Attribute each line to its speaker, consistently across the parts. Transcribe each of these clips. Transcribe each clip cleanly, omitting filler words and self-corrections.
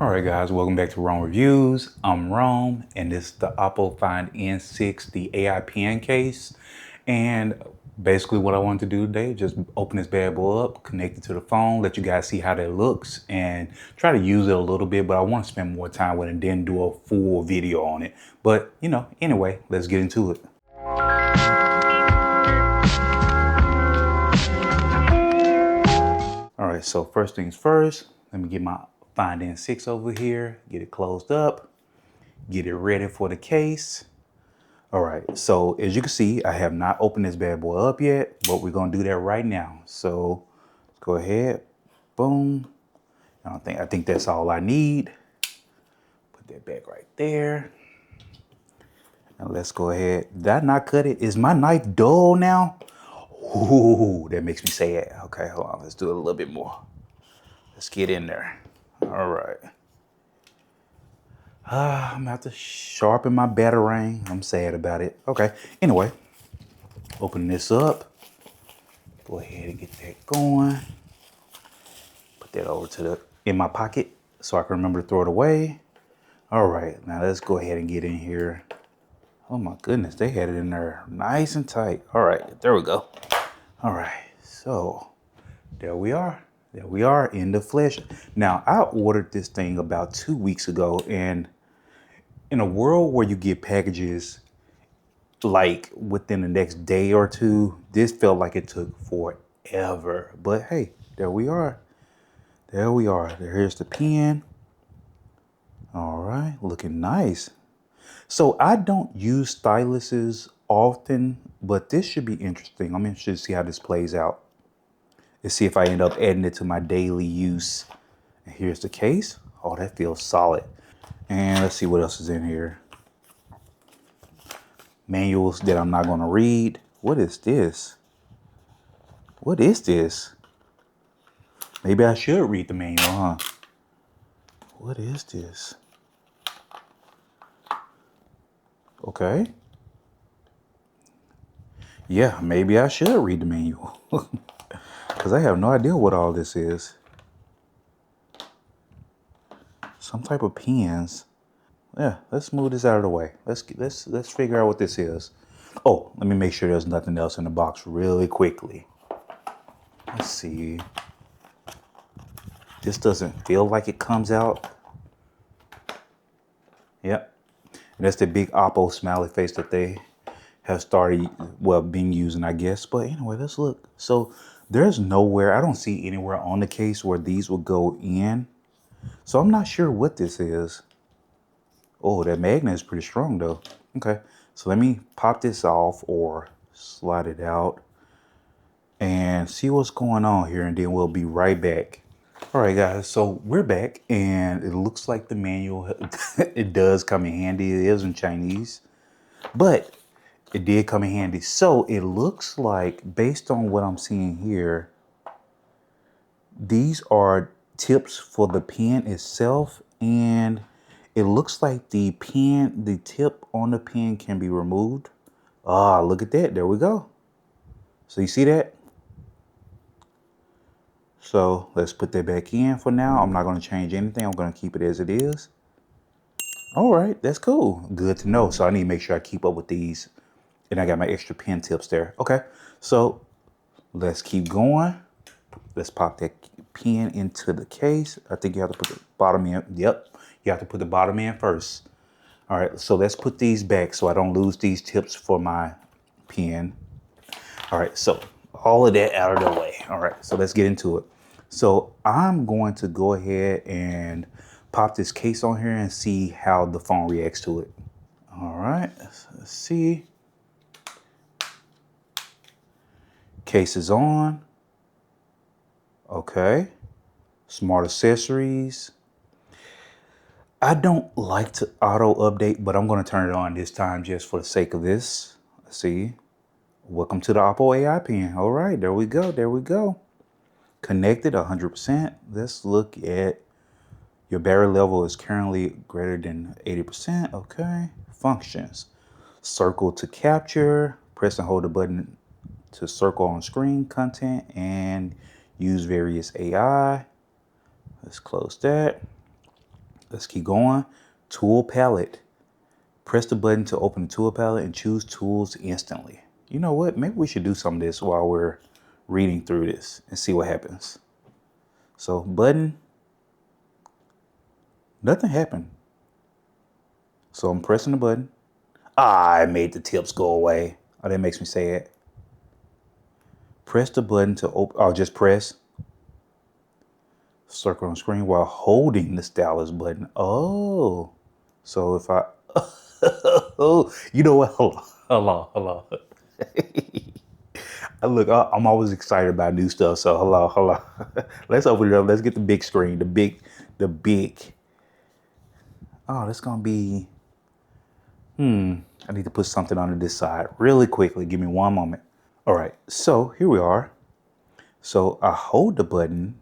Speaker 1: All right, guys, welcome back to Rome Reviews. I'm Rome, and this is the Oppo Find N6, the AI pen case. And basically what I wanted to do today, just open this bad boy up, connect it to the phone, let you guys see how that looks, and try to use it a little bit, but I want to spend more time with it and then do a full video on it. But, anyway, let's get into it. All right, so first things first, let me get my Find N6 over here, get it closed up, get it ready for the case. All right, so as you can see, I have not opened this bad boy up yet, but we're gonna do that right now. So let's go ahead, boom. I think that's all I need. Put that back right there. Now let's go ahead. Did I not cut it? Is my knife dull now? Ooh, that makes me sad. Okay, hold on, let's do it a little bit more. Let's get in there. All right. I'm gonna have to sharpen my batarang. I'm sad about it. Okay, anyway, open this up. Go ahead and get that going. Put that over to in my pocket so I can remember to throw it away. All right, now let's go ahead and get in here. Oh my goodness, they had it in there nice and tight. All right, there we go. All right, so there we are. There we are in the flesh. Now, I ordered this thing about 2 weeks ago, and in a world where you get packages like within the next day or two, this felt like it took forever. But hey, there we are. There we are. Here's the pen. All right, looking nice. So I don't use styluses often, but this should be interesting. I'm interested to see how this plays out. Let's see if I end up adding it to my daily use. And here's the case. Oh, that feels solid. And let's see what else is in here. Manuals that I'm not going to read. What is this? What is this? Maybe I should read the manual, huh? What is this? Okay. Yeah, maybe I should read the manual. Because I have no idea what all this is. Some type of pens. Yeah, let's move this out of the way. Let's figure out what this is. Oh, let me make sure there's nothing else in the box really quickly. Let's see. This doesn't feel like it comes out. Yep. And that's the big Oppo smiley face that they have started, well, being using, I guess. But anyway, let's look. So there's nowhere, I don't see anywhere on the case where these will go in. So I'm not sure what this is. Oh, that magnet is pretty strong though. Okay, so let me pop this off or slide it out and see what's going on here, and then we'll be right back. All right, guys, so we're back, and it looks like the manual, it does come in handy. It is in Chinese, but it did come in handy. So it looks like, based on what I'm seeing here, these are tips for the pen itself, and it looks like the tip on the pen can be removed. Ah, look at that. There we go. So you see that? So let's put that back in for now. I'm not going to change anything. I'm going to keep it as it is. All right, that's cool. Good to know. So I need to make sure I keep up with these. And I got my extra pen tips there. Okay, so let's keep going. Let's pop that pen into the case. I think you have to put the bottom in. Yep, you have to put the bottom in first. All right, so let's put these back so I don't lose these tips for my pen. All right, so all of that out of the way. All right, so let's get into it. So I'm going to go ahead and pop this case on here and see how the phone reacts to it. All right, let's see. Case is on. Okay, smart accessories. I don't like to auto update, but I'm going to turn it on this time just for the sake of this. Let's see. Welcome to the Oppo AI pen. All right, there we go. There we go. Connected 100%. Let's look at your battery level is currently greater than 80%. Okay. Functions. Circle to capture. Press and hold the button to circle on screen content and use various AI. Let's close that. Let's keep going. Tool palette. Press the button to open the tool palette and choose tools instantly. You know what? Maybe we should do some of this while we're reading through this and see what happens. So button, nothing happened. So I'm pressing the button. I made the tips go away. Oh, that makes me sad. Press the button to open. Oh, just press. Circle on screen while holding the stylus button. Oh, so if I, oh, you know what? Hold on. Look, I'm always excited about new stuff. So hold on. Let's open it up. Let's get the big screen. The big. Oh, that's gonna be. I need to put something on this side really quickly. Give me one moment. All right. So here we are. So I hold the button,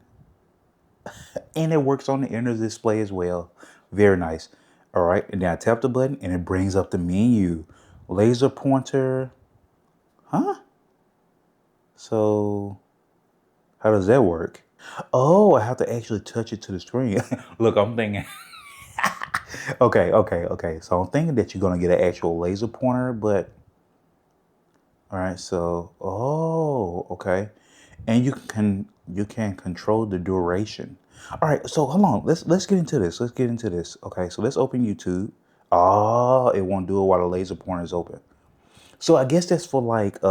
Speaker 1: and it works on the inner display as well. Very nice. All right. And then I tap the button, and it brings up the menu. Laser pointer. Huh? So how does that work? Oh, I have to actually touch it to the screen. Look, I'm thinking. Okay. So I'm thinking that you're gonna get an actual laser pointer, but all right. So, oh, okay, and you can control the duration. All right. So hold on. Let's get into this. Let's get into this. Okay. So let's open YouTube. Oh, it won't do it while the laser pointer is open. So I guess that's for like.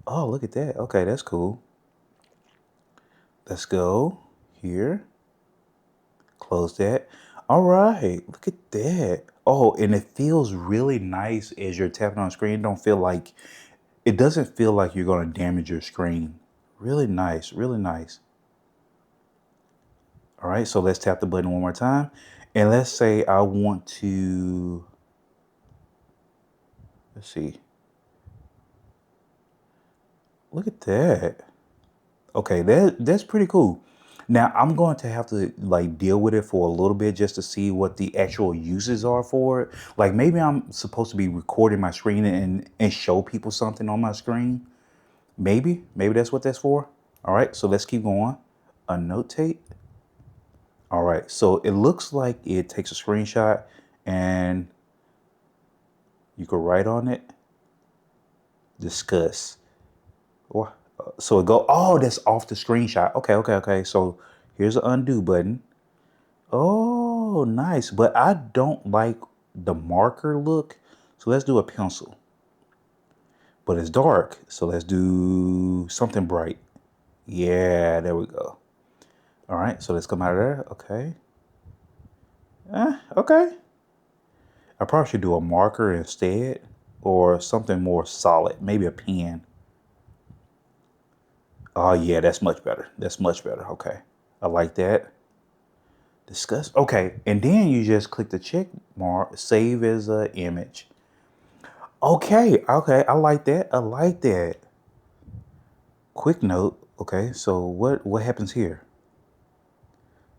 Speaker 1: Oh, look at that. Okay, that's cool. Let's go here. Close that. All right, look at that. Oh, and it feels really nice as you're tapping on the screen. It doesn't feel like you're gonna damage your screen. Really nice, really nice. All right, so let's tap the button one more time. And let's say I want to, let's see. Look at that. Okay, that's pretty cool. Now I'm going to have to like deal with it for a little bit just to see what the actual uses are for it. Like maybe I'm supposed to be recording my screen and show people something on my screen. Maybe that's what that's for. All right, so let's keep going. Annotate. All right, so it looks like it takes a screenshot and you can write on it. Discuss. So it go. Oh, that's off the screenshot. Okay. So here's the undo button. Oh, nice. But I don't like the marker look. So let's do a pencil. But it's dark. So let's do something bright. Yeah, there we go. All right. So let's come out of there. Okay. Okay. I probably should do a marker instead or something more solid. Maybe a pen. Oh, yeah, that's much better. That's much better. Okay. I like that. Discuss. Okay. And then you just click the check mark, save as an image. Okay. I like that. I like that. Quick note. Okay. So what happens here?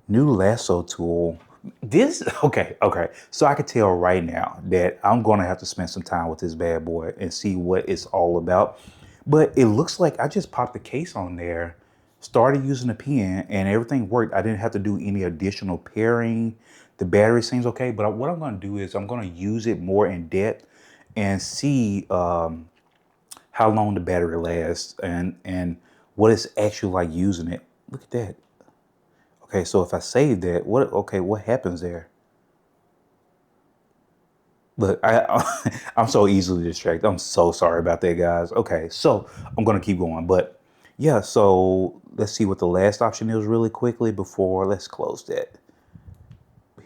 Speaker 1: New lasso tool. Okay. So I could tell right now that I'm going to have to spend some time with this bad boy and see what it's all about. But it looks like I just popped the case on there, started using the pen, and everything worked. I didn't have to do any additional pairing. The battery seems okay, but what I'm going to do is I'm going to use it more in depth and see how long the battery lasts and what it's actually like using it. Look at that. Okay, so if I save that, what happens there? Look, I'm so easily distracted. I'm so sorry about that, guys. Okay, so I'm gonna keep going, but yeah. So let's see what the last option is really quickly before let's close that.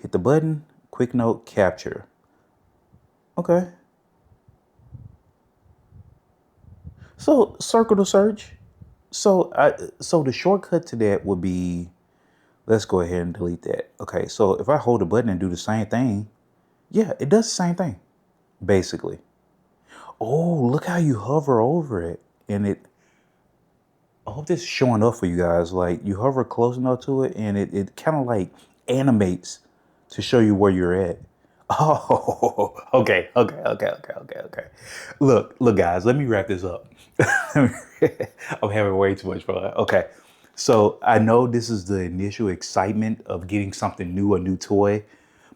Speaker 1: Hit the button. Quick note capture. Okay. So circle to search. So the shortcut to that would be, let's go ahead and delete that. Okay, so if I hold the button and do the same thing, yeah, it does the same thing, basically. Oh, look how you hover over it. And I hope this is showing up for you guys. Like you hover close enough to it and it kind of like animates to show you where you're at. Oh, okay. Look, guys, let me wrap this up. I'm having way too much fun. Okay. So I know this is the initial excitement of getting something new, a new toy.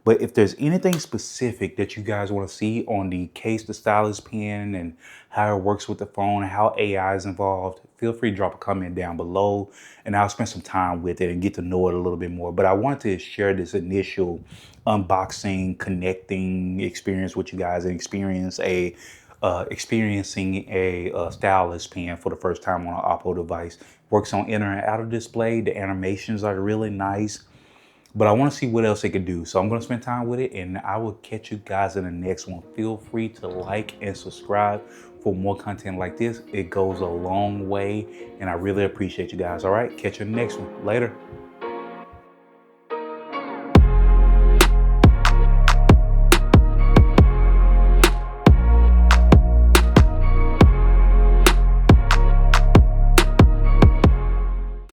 Speaker 1: But if there's anything specific that you guys want to see on the case, the stylus pen, and how it works with the phone, and how AI is involved, feel free to drop a comment down below, and I'll spend some time with it and get to know it a little bit more. But I wanted to share this initial unboxing, connecting experience with you guys, and experiencing a stylus pen for the first time on an Oppo device. Works on inner and outer display. The animations are really nice, but I want to see what else it could do. So I'm going to spend time with it, and I will catch you guys in the next one. Feel free to like and subscribe for more content like this. It goes a long way, and I really appreciate you guys. All right, catch you in the next one. Later.